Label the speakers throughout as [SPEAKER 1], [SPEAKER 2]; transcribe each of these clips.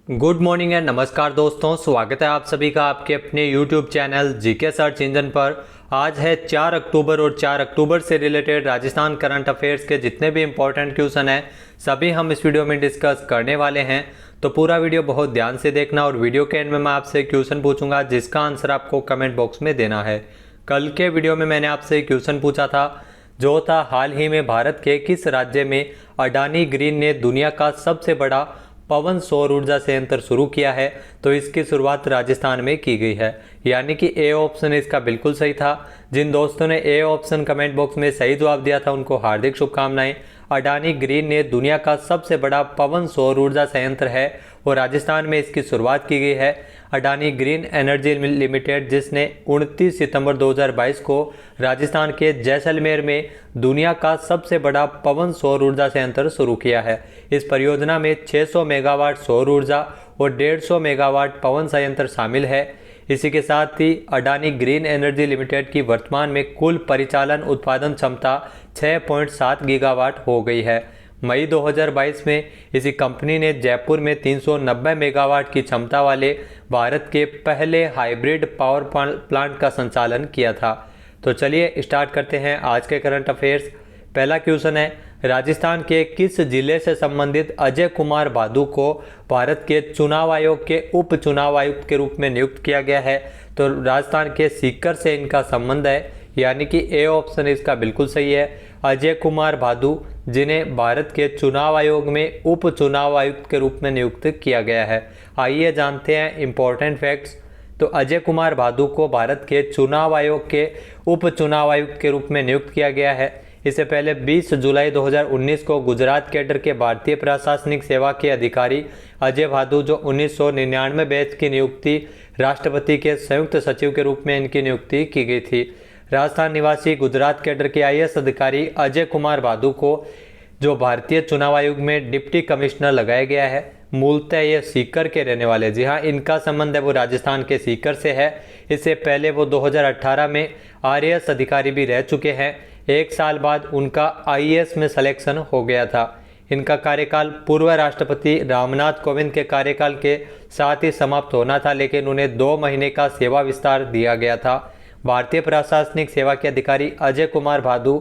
[SPEAKER 1] Good morning and नमस्कार दोस्तों, स्वागत है आप सभी का आपके अपने YouTube channel GK search engine पर। आज है 4 अक्टूबर और 4 अक्टूबर से रिलेटेड राजस्थान करंट अफेयर्स के जितने भी इंपॉर्टेंट क्वेश्चन हैं सभी हम इस वीडियो में डिस्कस करने वाले हैं। तो पूरा वीडियो बहुत ध्यान से देखना और वीडियो के एंड में मैं आपसे क्वेश्चन पूछूंगा जिसका आंसर आपको कमेंट बॉक्स में देना है। कल के वीडियो में मैंने आपसे क्वेश्चन पूछा था जो था हाल ही में भारत के किस राज्य में अडानी ग्रीन ने दुनिया का सबसे बड़ा पवन सौर ऊर्जा संयंत्र शुरू किया है। तो इसकी शुरुआत राजस्थान में की गई है, यानी कि ए ऑप्शन इसका बिल्कुल सही था। जिन दोस्तों ने ए ऑप्शन कमेंट बॉक्स में सही जवाब दिया था उनको हार्दिक शुभकामनाएं। अडानी ग्रीन ने दुनिया का सबसे बड़ा पवन सौर ऊर्जा संयंत्र है और राजस्थान में इसकी शुरुआत की गई है। अडानी ग्रीन एनर्जी लिमिटेड जिसने 29 सितंबर 2022 को राजस्थान के जैसलमेर में दुनिया का सबसे बड़ा पवन सौर ऊर्जा संयंत्र शुरू किया है। इस परियोजना में 600 मेगावाट सौर ऊर्जा और 150 मेगावाट पवन संयंत्र शामिल है। इसी के साथ ही अडानी ग्रीन एनर्जी लिमिटेड की वर्तमान में कुल परिचालन उत्पादन क्षमता 6.7 गीगावाट हो गई है। मई 2022 में इसी कंपनी ने जयपुर में 390 मेगावाट की क्षमता वाले भारत के पहले हाइब्रिड पावर प्लांट का संचालन किया था। तो चलिए स्टार्ट करते हैं आज के करंट अफेयर्स। पहला क्वेश्चन है, राजस्थान के किस जिले से संबंधित अजय कुमार भादु को भारत के चुनाव आयोग के उप चुनाव आयुक्त के रूप में नियुक्त किया गया है। तो राजस्थान के सीकर से इनका संबंध है, यानी कि ए ऑप्शन इसका बिल्कुल सही है। अजय कुमार भादु जिन्हें भारत के चुनाव आयोग में उप चुनाव आयुक्त के रूप में नियुक्त किया गया है। आइए जानते हैं इंपॉर्टेंट फैक्ट्स। तो अजय कुमार भादु को भारत के चुनाव आयोग के उप चुनाव आयुक्त के रूप में नियुक्त किया गया है। इससे पहले 20 जुलाई 2019 को गुजरात कैडर के भारतीय प्रशासनिक सेवा के अधिकारी अजय भादु जो 1999 बैच की नियुक्ति राष्ट्रपति के संयुक्त सचिव के रूप में इनकी नियुक्ति की गई थी। राजस्थान निवासी गुजरात कैडर के आईएएस अधिकारी अजय कुमार भादु को जो भारतीय चुनाव आयोग में डिप्टी कमिश्नर लगाया गया है। मूलतः ये सीकर के रहने वाले, जी हाँ, इनका संबंध है वो राजस्थान के सीकर से है। इससे पहले वो 2018 में आईएएस अधिकारी भी रह चुके हैं। 1 साल बाद उनका आईएएस में सिलेक्शन हो गया था। इनका कार्यकाल पूर्व राष्ट्रपति रामनाथ कोविंद के कार्यकाल के साथ ही समाप्त होना था, लेकिन उन्हें 2 महीने का सेवा विस्तार दिया गया था। भारतीय प्रशासनिक सेवा के अधिकारी अजय कुमार भादु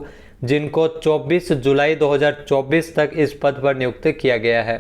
[SPEAKER 1] जिनको 24 जुलाई 2024 तक इस पद पर नियुक्त किया गया है।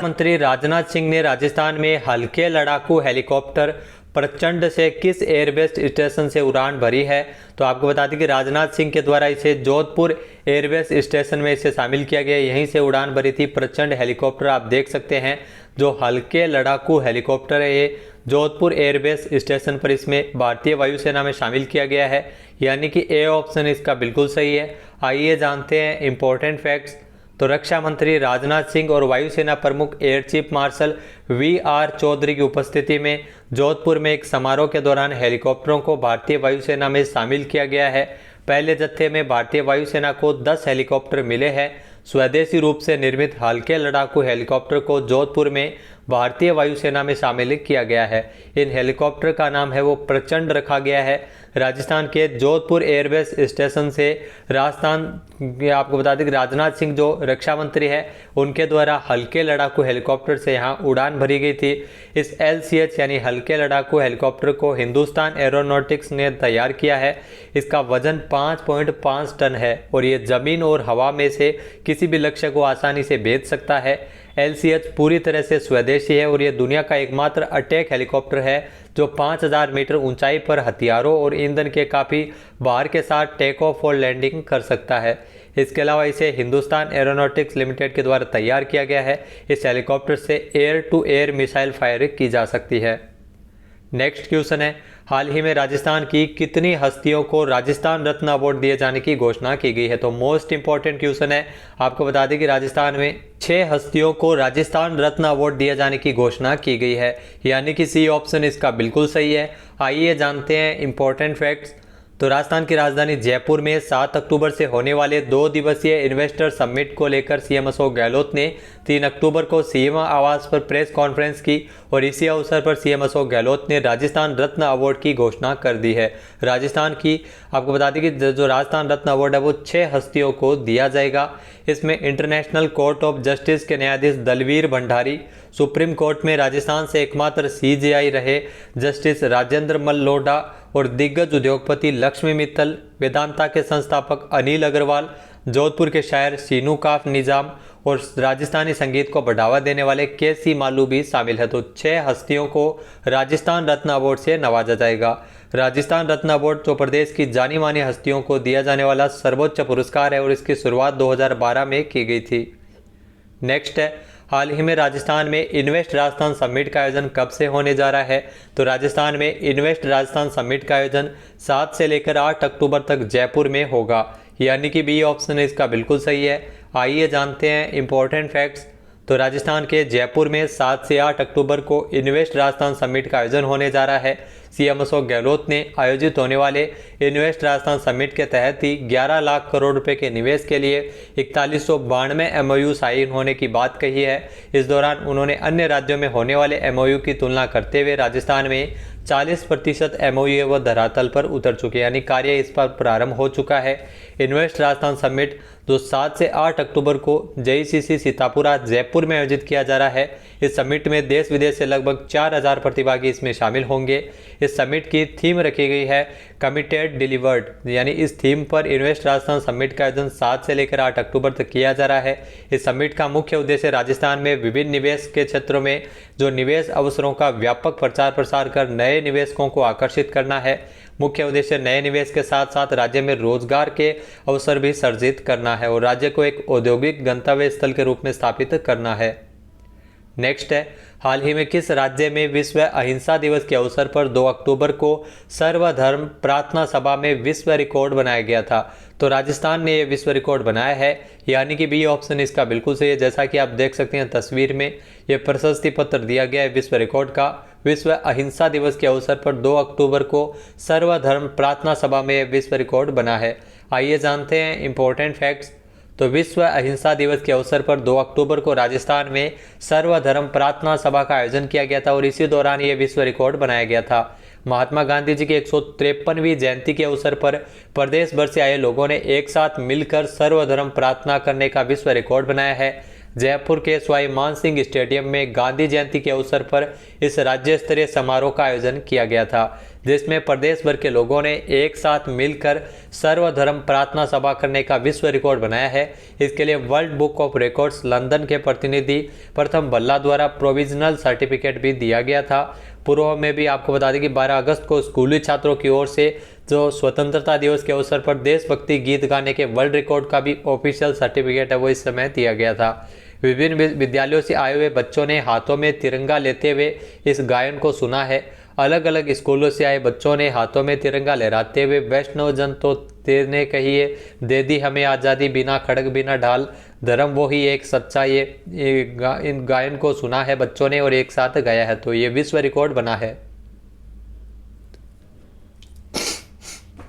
[SPEAKER 1] मंत्री राजनाथ सिंह ने राजस्थान में हल्के लड़ाकू हेलीकॉप्टर प्रचंड से किस एयरबेस स्टेशन से उड़ान भरी है। तो आपको बता दें कि राजनाथ सिंह के द्वारा इसे जोधपुर एयरबेस स्टेशन में इसे शामिल किया गया। यहीं से उड़ान भरी थी प्रचंड हेलीकॉप्टर। आप देख सकते हैं जो हल्के लड़ाकू हेलीकॉप्टर है ये जोधपुर एयरबेस स्टेशन पर इसमें भारतीय वायुसेना में शामिल किया गया है, यानी कि ए ऑप्शन इसका बिल्कुल सही है। आइए जानते हैं इंपॉर्टेंट फैक्ट्स। तो रक्षा मंत्री राजनाथ सिंह और वायुसेना प्रमुख air chief marshal V R. Chaudhary की उपस्थिति में जोधपुर में एक समारोह के दौरान हेलीकॉप्टरों को भारतीय वायुसेना में शामिल किया गया है। पहले जत्थे में भारतीय वायुसेना को 10 हेलीकॉप्टर मिले हैं। स्वदेशी रूप से निर्मित हल्के लड़ाकू हेलीकॉप्टर को जोधपुर में भारतीय वायुसेना में शामिल किया गया है। इन हेलीकॉप्टर का नाम है वो प्रचंड रखा गया है। राजस्थान के जोधपुर एयरबेस स्टेशन से आपको बता दें कि राजनाथ सिंह जो रक्षा मंत्री है उनके द्वारा हल्के लड़ाकू हेलीकॉप्टर से यहाँ उड़ान भरी गई थी। इस LCH यानी हल्के लड़ाकू हेलीकॉप्टर को हिंदुस्तान एरोनॉटिक्स ने तैयार किया है। इसका वजन 5.5 टन है और ये जमीन और हवा में से किसी भी लक्ष्य को आसानी से भेज सकता है। LCH पूरी तरह से स्वदेशी है और ये दुनिया का एकमात्र अटैक हेलीकॉप्टर है जो 5000 मीटर ऊंचाई पर हथियारों और ईंधन के काफ़ी भार के साथ टेक ऑफ और लैंडिंग कर सकता है। इसके अलावा इसे हिंदुस्तान एरोनॉटिक्स लिमिटेड के द्वारा तैयार किया गया है। इस हेलीकॉप्टर से air to air missile fire की जा सकती है। नेक्स्ट क्वेश्चन है, हाल ही में राजस्थान की कितनी हस्तियों को राजस्थान रत्न अवार्ड दिए जाने की घोषणा की गई है। तो मोस्ट इंपॉर्टेंट क्वेश्चन है, आपको बता दें कि राजस्थान में 6 हस्तियों को राजस्थान रत्न अवार्ड दिए जाने की घोषणा की गई है, यानी कि सी ऑप्शन इसका बिल्कुल सही है। आइए जानते हैं इंपॉर्टेंट फैक्ट्स। तो राजस्थान की राजधानी जयपुर में 7 अक्टूबर से होने वाले 2 दिवसीय इन्वेस्टर समिट को लेकर सीएम अशोक गहलोत ने 3 अक्टूबर को सीएम आवास पर प्रेस कॉन्फ्रेंस की और इसी अवसर पर सीएम अशोक गहलोत ने राजस्थान रत्न अवार्ड की घोषणा कर दी है। राजस्थान की आपको बता दें कि जो राजस्थान रत्न अवार्ड है वो 6 हस्तियों को दिया जाएगा। इसमें इंटरनेशनल कोर्ट ऑफ जस्टिस के न्यायाधीश दलवीर भंडारी, सुप्रीम कोर्ट में राजस्थान से एकमात्र सीजेआई रहे जस्टिस राजेंद्र मल्होत्रा और दिग्गज उद्योगपति लक्ष्मी मित्तल, वेदांता के संस्थापक अनिल अग्रवाल, जोधपुर के शायर सीनू काफ निजाम और राजस्थानी संगीत को बढ़ावा देने वाले केसी मालू भी शामिल है। तो 6 हस्तियों को राजस्थान रत्न अवार्ड से नवाजा जाएगा। राजस्थान रत्न अवार्ड तो प्रदेश की जानी मानी हस्तियों को दिया जाने वाला सर्वोच्च पुरस्कार है और इसकी शुरुआत 2012 में की गई थी। नेक्स्ट है, हाल ही में राजस्थान में इन्वेस्ट राजस्थान समिट का आयोजन कब से होने जा रहा है। तो राजस्थान में इन्वेस्ट राजस्थान समिट का आयोजन 7 से लेकर 8 अक्टूबर तक जयपुर में होगा, यानी कि बी ऑप्शन इसका बिल्कुल सही है। आइए जानते हैं इंपॉर्टेंट फैक्ट्स। तो राजस्थान के जयपुर में 7 से 8 अक्टूबर को इन्वेस्ट राजस्थान समिट का आयोजन होने जा रहा है। सीएम अशोक गहलोत ने आयोजित होने वाले इन्वेस्ट राजस्थान समिट के तहत ही 11 लाख करोड़ रुपए के निवेश के लिए 4192 एमओयू साइन होने की बात कही है। इस दौरान उन्होंने अन्य राज्यों में होने वाले एमओयू की तुलना करते हुए राजस्थान में 40% एमओयू व धरातल पर उतर चुके, यानी कार्य इस पर प्रारंभ हो चुका है। इन्वेस्ट राजस्थान समिट जो 7 से 8 अक्टूबर को जेईसीसी सीतापुरा जयपुर में आयोजित किया जा रहा है। इस समिट में देश विदेश से लगभग 4000 प्रतिभागी इसमें शामिल होंगे। इस समिट की थीम रखी गई है कमिटेड डिलीवर्ड, यानी इस थीम पर इन्वेस्ट राजस्थान समिट का आयोजन 7 से लेकर 8 अक्टूबर तक किया जा रहा है। इस समिट का मुख्य उद्देश्य राजस्थान में विभिन्न निवेश के क्षेत्रों में जो निवेश अवसरों का व्यापक प्रचार प्रसार कर नए निवेशकों को आकर्षित करना है। मुख्य उद्देश्य नए निवेश के साथ साथ राज्य में रोजगार के अवसर भी सृजित करना है और राज्य को एक औद्योगिक गंतव्य स्थल के रूप में स्थापित करना है। नेक्स्ट है, हाल ही में किस राज्य में विश्व अहिंसा दिवस के अवसर पर 2 अक्टूबर को सर्वधर्म प्रार्थना सभा में विश्व रिकॉर्ड बनाया गया था। तो राजस्थान ने यह विश्व रिकॉर्ड बनाया है, यानी कि बी ऑप्शन इसका बिल्कुल सही है। जैसा कि आप देख सकते हैं तस्वीर में, यह प्रशस्ति पत्र दिया गया है विश्व रिकॉर्ड का। विश्व अहिंसा दिवस के अवसर पर 2 अक्टूबर को सर्वधर्म प्रार्थना सभा में विश्व रिकॉर्ड बना है। आइए जानते हैं इंपॉर्टेंट फैक्ट्स। तो विश्व अहिंसा दिवस के अवसर पर 2 अक्टूबर को राजस्थान में सर्वधर्म प्रार्थना सभा का आयोजन किया गया था और इसी दौरान ये विश्व रिकॉर्ड बनाया गया था। महात्मा गांधी जी की 153वीं जयंती के अवसर पर प्रदेश भर से आए लोगों ने एक साथ मिलकर सर्वधर्म प्रार्थना करने का विश्व रिकॉर्ड बनाया है। जयपुर के सवाई मान सिंह स्टेडियम में गांधी जयंती के अवसर पर इस राज्य स्तरीय समारोह का आयोजन किया गया था, जिसमें प्रदेश भर के लोगों ने एक साथ मिलकर सर्वधर्म प्रार्थना सभा करने का विश्व रिकॉर्ड बनाया है। इसके लिए world book of records London के प्रतिनिधि प्रथम भल्ला द्वारा प्रोविजनल सर्टिफिकेट भी दिया गया था। पूर्व में भी आपको बता दें कि 12 अगस्त को स्कूली छात्रों की ओर से जो स्वतंत्रता दिवस के अवसर पर देशभक्ति गीत गाने के वर्ल्ड रिकॉर्ड का भी ऑफिशियल सर्टिफिकेट है वो इस समय दिया गया था। विभिन्न विद्यालयों से आए हुए बच्चों ने हाथों में तिरंगा लेते हुए इस गायन को सुना है। अलग अलग स्कूलों से आए बच्चों ने हाथों में तिरंगा लहराते हुए वैष्णव जन तो तेने कहिए, दे दी हमें आज़ादी, बिना खड़ग बिना ढाल, धर्म वो ही एक सच्चा, इन गायन को सुना है बच्चों ने और एक साथ गाया है। तो ये विश्व रिकॉर्ड बना है।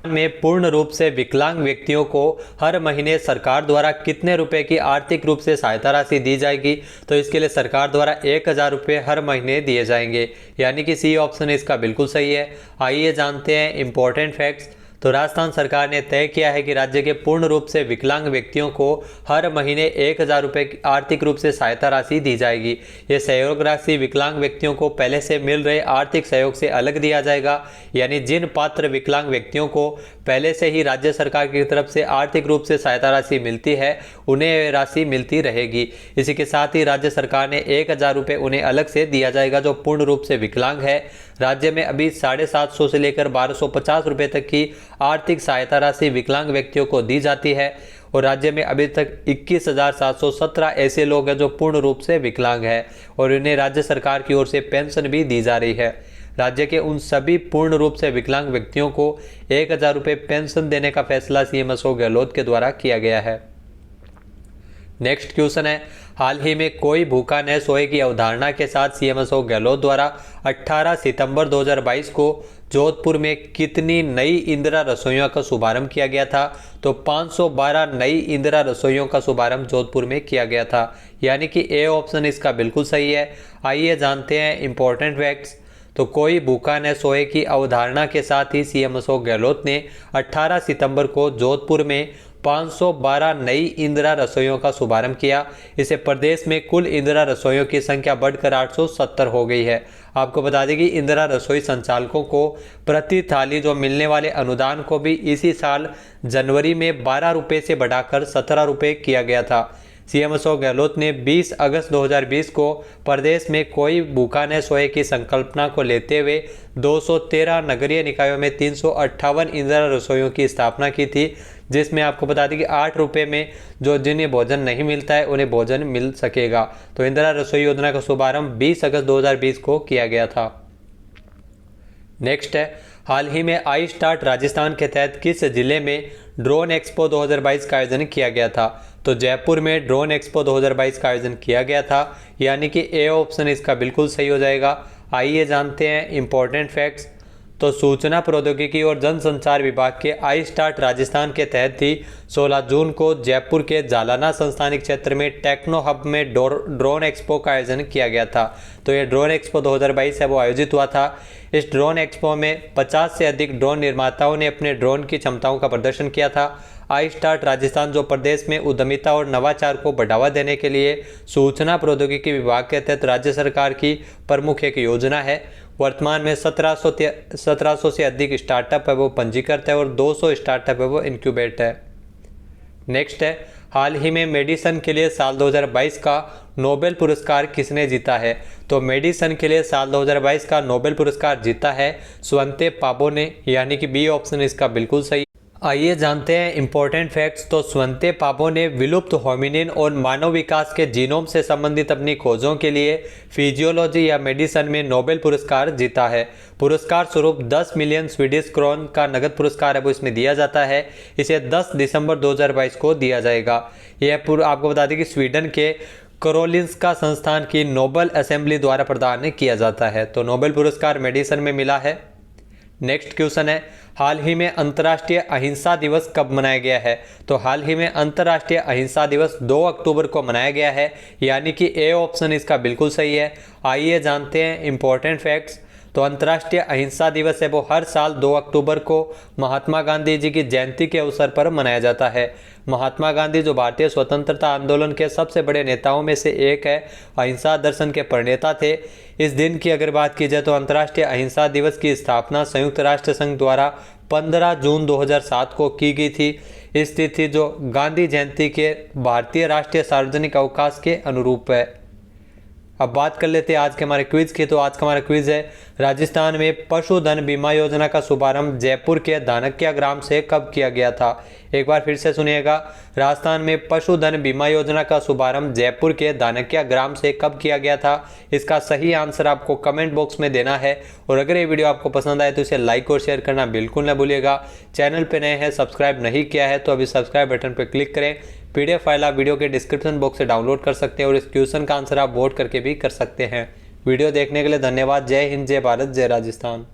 [SPEAKER 1] में पूर्ण रूप से विकलांग व्यक्तियों को हर महीने सरकार द्वारा कितने रुपए की आर्थिक रूप से सहायता राशि दी जाएगी। तो इसके लिए सरकार द्वारा 1000 रुपये हर महीने दिए जाएंगे, यानी कि सी ऑप्शन इसका बिल्कुल सही है। आइए जानते हैं इंपॉर्टेंट फैक्ट्स। तो राजस्थान सरकार ने तय किया है कि राज्य के पूर्ण रूप से विकलांग व्यक्तियों को हर महीने 1000 रुपये की आर्थिक रूप से सहायता राशि दी जाएगी। ये सहयोग राशि विकलांग व्यक्तियों को पहले से मिल रहे आर्थिक सहयोग से अलग दिया जाएगा, यानी जिन पात्र विकलांग व्यक्तियों को पहले से ही राज्य सरकार की तरफ से आर्थिक रूप से सहायता राशि मिलती है उन्हें राशि मिलती रहेगी। इसी के साथ ही राज्य सरकार ने 1000 रुपये उन्हें अलग से दिया जाएगा जो पूर्ण रूप से विकलांग है। राज्य में अभी 750 से लेकर 1250 रुपये तक की आर्थिक सहायता राशि विकलांग व्यक्तियों को दी जाती है और राज्य में अभी तक 21,717 ऐसे लोग हैं जो पूर्ण रूप से विकलांग हैं और इन्हें राज्य सरकार की ओर से पेंशन भी दी जा रही है। राज्य के उन सभी पूर्ण रूप से विकलांग व्यक्तियों को 1000 रुपये पेंशन देने का फैसला सीएम अशोक गहलोत के द्वारा किया गया है। नेक्स्ट क्वेश्चन है, हाल ही में कोई भूखा न सोए की अवधारणा के साथ सीएम अशोक गहलोत द्वारा 18 सितंबर 2022 को जोधपुर में कितनी नई इंदिरा रसोइयों का शुभारंभ किया गया था? तो 512 नई इंदिरा रसोइयों का शुभारंभ जोधपुर में किया गया था, यानी कि ए ऑप्शन इसका बिल्कुल सही है। आइए जानते हैं इंपॉर्टेंट फैक्ट्स। तो कोई भूखा न सोए की अवधारणा के साथ ही सीएम अशोक गहलोत ने 18 सितंबर को जोधपुर में 512 नई इंदिरा रसोइयों का शुभारंभ किया। इसे प्रदेश में कुल इंदिरा रसोइयों की संख्या बढ़कर 870 हो गई है। आपको बता दें कि इंदिरा रसोई संचालकों को प्रति थाली जो मिलने वाले अनुदान को भी इसी साल जनवरी में 12 रुपये से बढ़ाकर 17 रुपये किया गया था। सीएम अशोक गहलोत ने 20 अगस्त 2020 को प्रदेश में कोई भूखा न सोए की संकल्पना को लेते हुए 213 नगरीय निकायों में 358 इंदिरा रसोइयों की स्थापना की थी, जिसमें आपको बता दें कि 8 रुपये में जो जिन्हें भोजन नहीं मिलता है उन्हें भोजन मिल सकेगा। तो इंदिरा रसोई योजना का शुभारंभ 20 अगस्त 2020 को किया गया था। नेक्स्ट है, हाल ही में आई स्टार्ट राजस्थान के तहत किस जिले में ड्रोन एक्सपो 2022 का आयोजन किया गया था? तो जयपुर में ड्रोन एक्सपो 2022 का आयोजन किया गया था, यानी कि ए ऑप्शन इसका बिल्कुल सही हो जाएगा। आइए जानते हैं इंपॉर्टेंट फैक्ट्स। तो सूचना प्रौद्योगिकी और जनसंचार विभाग के आई स्टार्ट राजस्थान के तहत ही 16 जून को जयपुर के जालाना संस्थानिक क्षेत्र में टेक्नो हब में ड्रोन एक्सपो का आयोजन किया गया था। तो ये ड्रोन एक्सपो 2022 है वो आयोजित हुआ था। इस ड्रोन एक्सपो में 50 से अधिक ड्रोन निर्माताओं ने अपने ड्रोन की क्षमताओं का प्रदर्शन किया था। आई स्टार्ट राजस्थान जो प्रदेश में उद्यमिता और नवाचार को बढ़ावा देने के लिए सूचना प्रौद्योगिकी विभाग के तहत राज्य सरकार की प्रमुख एक योजना है। वर्तमान में 1700 से अधिक स्टार्टअप है वो पंजीकृत है और 200 स्टार्टअप है वो इंक्यूबेट है। नेक्स्ट है, हाल ही में मेडिसन के लिए साल 2022 का नोबेल पुरस्कार किसने जीता है? तो मेडिसन के लिए साल 2022 का नोबेल पुरस्कार जीता है स्वंते पाबो ने, यानी कि बी ऑप्शन इसका बिल्कुल सही। आइए जानते हैं इंपॉर्टेंट फैक्ट्स। तो स्वंते पाबो ने विलुप्त होमिनिन और मानव विकास के जीनोम से संबंधित अपनी खोजों के लिए फिजियोलॉजी या मेडिसन में नोबेल पुरस्कार जीता है। पुरस्कार स्वरूप 10 मिलियन स्वीडिश क्रोन का नगद पुरस्कार है वो इसमें दिया जाता है। इसे 10 दिसंबर 2022 को दिया जाएगा। यह आपको बता दें कि स्वीडन के करोलिंस्का संस्थान की नोबेल असेंबली द्वारा प्रदान किया जाता है। तो नोबेल पुरस्कार मेडिसन में मिला है। नेक्स्ट क्वेश्चन है, हाल ही में अंतर्राष्ट्रीय अहिंसा दिवस कब मनाया गया है? तो हाल ही में अंतर्राष्ट्रीय अहिंसा दिवस 2 अक्टूबर को मनाया गया है, यानी कि ए ऑप्शन इसका बिल्कुल सही है। आइए जानते हैं इंपॉर्टेंट फैक्ट्स। तो अंतर्राष्ट्रीय अहिंसा दिवस है वो हर साल 2 अक्टूबर को महात्मा गांधी जी की जयंती के अवसर पर मनाया जाता है। महात्मा गांधी जो भारतीय स्वतंत्रता आंदोलन के सबसे बड़े नेताओं में से एक है, अहिंसा दर्शन के प्रणेता थे। इस दिन की अगर बात की जाए तो अंतर्राष्ट्रीय अहिंसा दिवस की स्थापना संयुक्त राष्ट्र संघ द्वारा 15 जून 2007 को की गई थी। इस तिथि जो गांधी जयंती के भारतीय राष्ट्रीय सार्वजनिक अवकाश के अनुरूप है। अब बात कर लेते हैं आज के हमारे क्विज की। तो आज का हमारा क्विज है, राजस्थान में पशुधन बीमा योजना का शुभारंभ जयपुर के धानक्या ग्राम से कब किया गया था? एक बार फिर से सुनिएगा, राजस्थान में पशुधन बीमा योजना का शुभारंभ जयपुर के धानक्या ग्राम से कब किया गया था? इसका सही आंसर आपको कमेंट बॉक्स में देना है। और अगर ये वीडियो आपको पसंद आए तो इसे लाइक और शेयर करना बिल्कुल न भूलिएगा। चैनल पर नए हैं, सब्सक्राइब नहीं किया है तो अभी सब्सक्राइब बटन पर क्लिक करें। PDF फाइल आप वीडियो के डिस्क्रिप्शन बॉक्स से डाउनलोड कर सकते हैं और इस क्वेश्चन का आंसर आप वोट करके भी कर सकते हैं। वीडियो देखने के लिए धन्यवाद। जय हिंद, जय भारत, जय राजस्थान।